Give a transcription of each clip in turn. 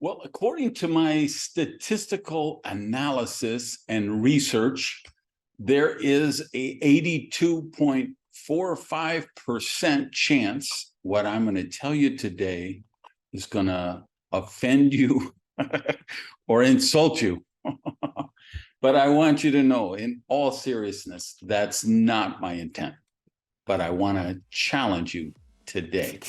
Well, according to my statistical analysis and research, there is a 82.45% chance what I'm going to tell you today is going to offend you or insult you. But I want you to know, in all seriousness, that's not my intent. But I want to challenge you today.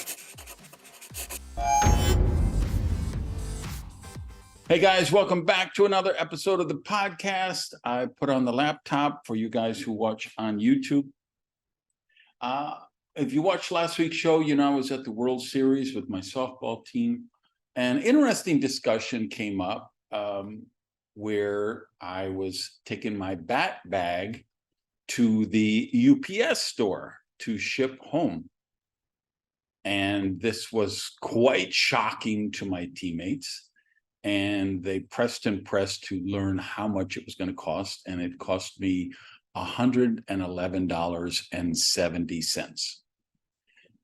Hey guys, welcome back to another episode of the podcast. I put on the laptop for you guys who watch on YouTube. If you watched last week's show, you know I was at the World Series with my softball team. An interesting discussion came up where I was taking my bat bag to the UPS store to ship home. And this was quite shocking to my teammates. And they pressed and pressed to learn how much it was going to cost. And it cost me $111.70.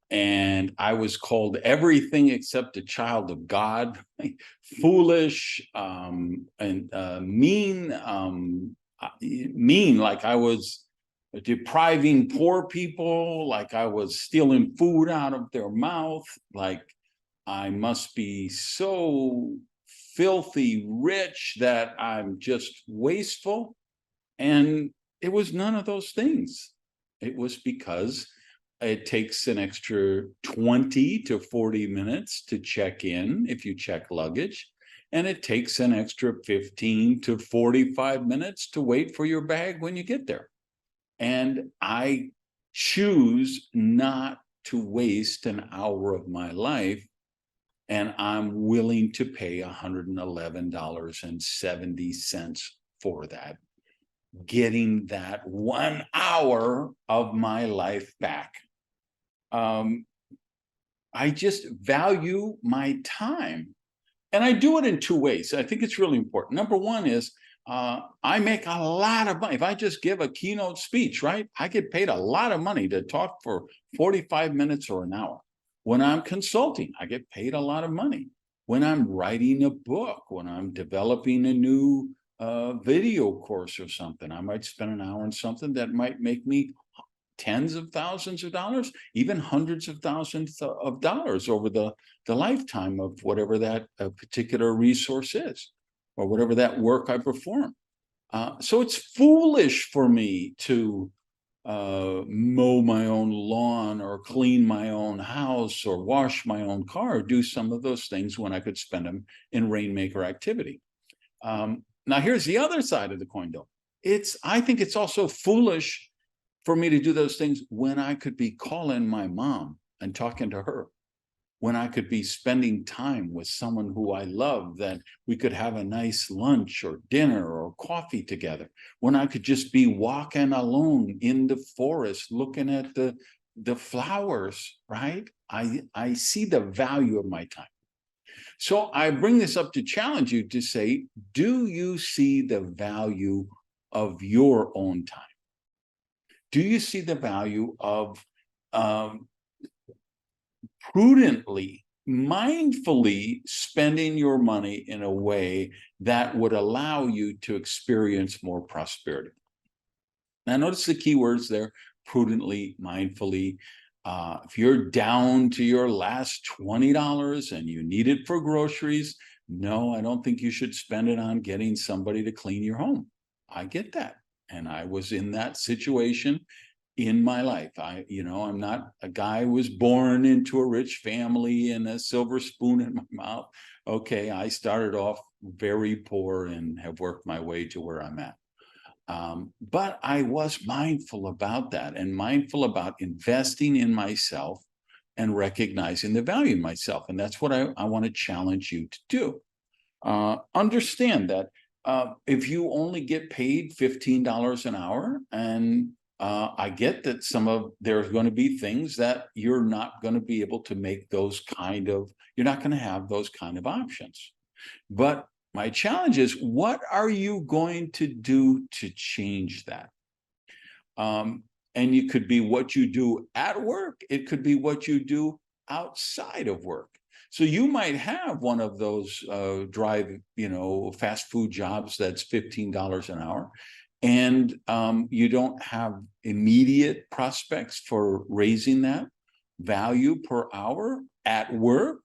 And I was called everything except a child of God, foolish, and mean, like I was depriving poor people, like I was stealing food out of their mouth, like I must be so filthy rich that I'm just wasteful. And it was none of those things. It was because it takes an extra 20 to 40 minutes to check in if you check luggage. And it takes an extra 15 to 45 minutes to wait for your bag when you get there. And I choose not to waste an hour of my life. And I'm willing to pay $111.70 for that, getting that 1 hour of my life back. I just value my time. And I do it in two ways. I think it's really important. Number one is I make a lot of money. If I just give a keynote speech, right, I get paid a lot of money to talk for 45 minutes or an hour. When I'm consulting, I get paid a lot of money. When I'm writing a book, when I'm developing a new video course or something, I might spend an hour on something that might make me tens of thousands of dollars, even hundreds of thousands of dollars over the lifetime of whatever that particular resource is, or whatever that work I perform. So it's foolish for me to mow my own lawn or clean my own house or wash my own car, or do some of those things when I could spend them in rainmaker activity. Now, here's the other side of the coin, though. I think it's also foolish for me to do those things when I could be calling my mom and talking to her, when I could be spending time with someone who I love, that we could have a nice lunch or dinner or coffee together, when I could just be walking alone in the forest looking at the flowers, right? I see the value of my time. So I bring this up to challenge you to say, do you see the value of your own time? Do you see the value of prudently, mindfully spending your money in a way that would allow you to experience more prosperity? Now, notice the key words there: prudently, mindfully. If you're down to your last $20 and you need it for groceries, no, I don't think you should spend it on getting somebody to clean your home. I get that. And I was in that situation in my life. I'm not a guy who was born into a rich family and a silver spoon in my mouth. Okay, I started off very poor and have worked my way to where I'm at. But I was mindful about that, and mindful about investing in myself and recognizing the value in myself. And that's what I want to challenge you to do. Understand that if you only get paid $15 an hour, and I get that there's going to be things that you're not going to be able to make you're not going to have those kind of options. But my challenge is, what are you going to do to change that? And it could be what you do at work. It could be what you do outside of work. So you might have one of those drive, fast food jobs that's $15 an hour, and you don't have immediate prospects for raising that value per hour at work.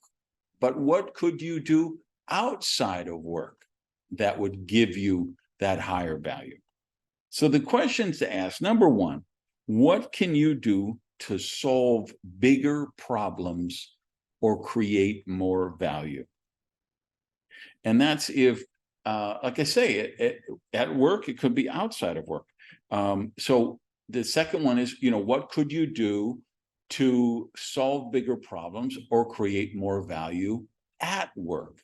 But what could you do outside of work that would give you that higher value? So the questions to ask, number one, what can you do to solve bigger problems or create more value? And that's if, like I say, at work, it could be outside of work. So the second one is, what could you do to solve bigger problems or create more value at work?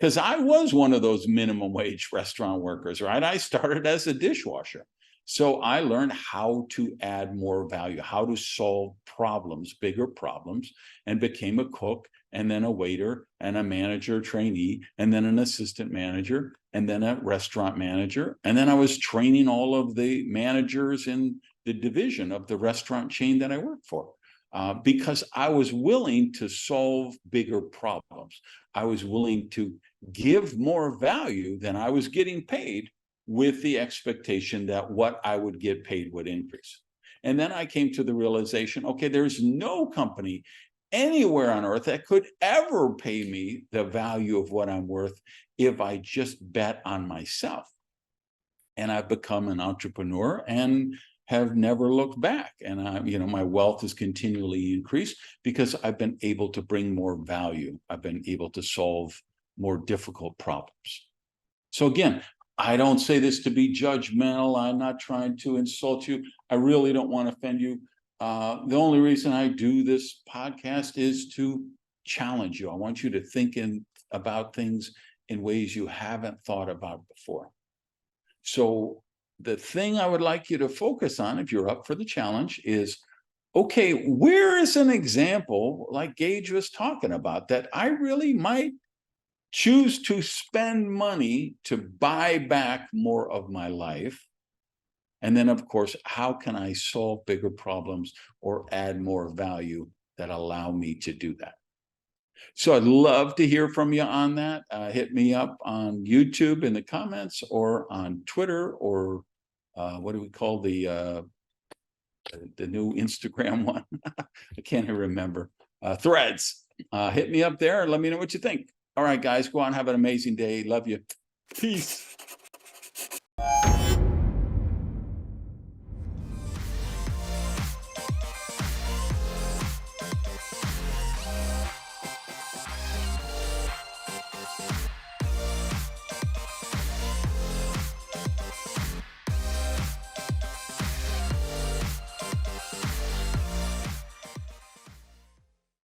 Because I was one of those minimum wage restaurant workers, right? I started as a dishwasher. So I learned how to add more value, how to solve problems, bigger problems, and became a cook, and then a waiter, and a manager trainee, and then an assistant manager, and then a restaurant manager. And then I was training all of the managers in the division of the restaurant chain that I worked for. Because I was willing to solve bigger problems. I was willing to give more value than I was getting paid, with the expectation that what I would get paid would increase. And then I came to the realization, okay, there's no company anywhere on earth that could ever pay me the value of what I'm worth if I just bet on myself. And I've become an entrepreneur and have never looked back. And my wealth has continually increased because I've been able to bring more value. I've been able to solve more difficult problems. So again, I don't say this to be judgmental. I'm not trying to insult you. I really don't want to offend you. The only reason I do this podcast is to challenge you. I want you to think about things in ways you haven't thought about before. So the thing I would like you to focus on, if you're up for the challenge, is, okay, where is an example like Gage was talking about that I really might choose to spend money to buy back more of my life? And then, of course, how can I solve bigger problems or add more value that allow me to do that? So I'd love to hear from you on that. Hit me up on YouTube in the comments, or on Twitter, or what do we call the new Instagram one? I can't even remember. Threads. Hit me up there and let me know what you think. All right, guys, go on, have an amazing day. Love you. Peace.